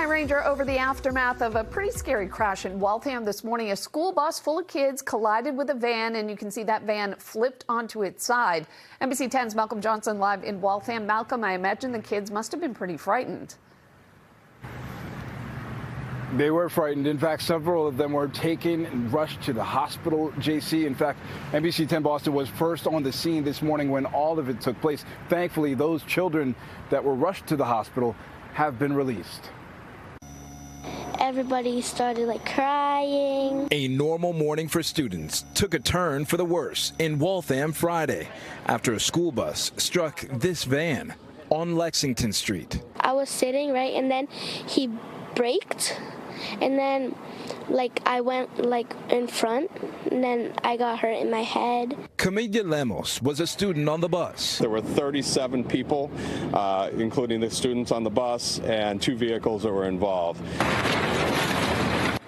Sky Ranger over the aftermath of a pretty scary crash in Waltham this morning. A school bus full of kids collided with a van, and you can see that van flipped onto its side. NBC 10's Malcolm Johnson live in Waltham. Malcolm, I imagine the kids must have been pretty frightened. They were frightened. In fact, several of them were taken and rushed to the hospital, JC. In fact, NBC 10 Boston was first on the scene this morning when all of it took place. Thankfully, those children that were rushed to the hospital have been released. Everybody started crying. A normal morning for students took a turn for the worse in Waltham Friday after a school bus struck this van on Lexington Street. I was sitting, right, and then he braked, and then I went in front, and then I got hurt in my head. Camilla Lemos was a student on the bus. There were 37 people, including the students on the bus, and 2 vehicles that were involved.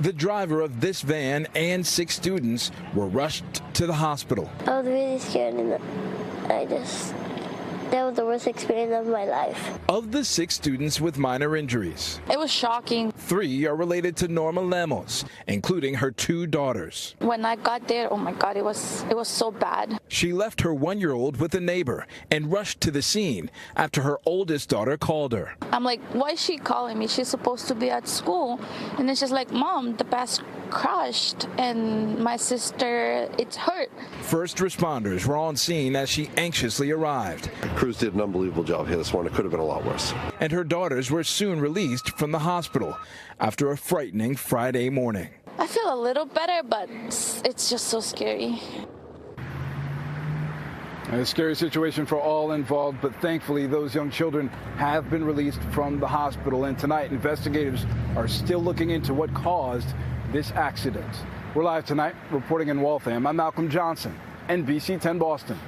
The driver of this van and 6 students were rushed to the hospital. I was really scared, and that was the worst experience of my life. Of the 6 students with minor injuries, it was shocking. 3 are related to Norma Lemos, including her 2 daughters. When I got there, oh my God, it was so bad. She left her 1-year-old with a neighbor and rushed to the scene after her oldest daughter called her. I'm like, why is she calling me? She's supposed to be at school. And then she's like, Mom, the bus crashed and my sister, it's hurt. First responders were on scene as she anxiously arrived. Crews did an unbelievable job here this morning. It could have been a lot worse. And her daughters were soon released from the hospital after a frightening Friday morning. I feel a little better, but it's just so scary. A scary situation for all involved, but thankfully those young children have been released from the hospital. And tonight, investigators are still looking into what caused this accident. We're live tonight reporting in Waltham. I'm Malcolm Johnson, NBC 10 Boston.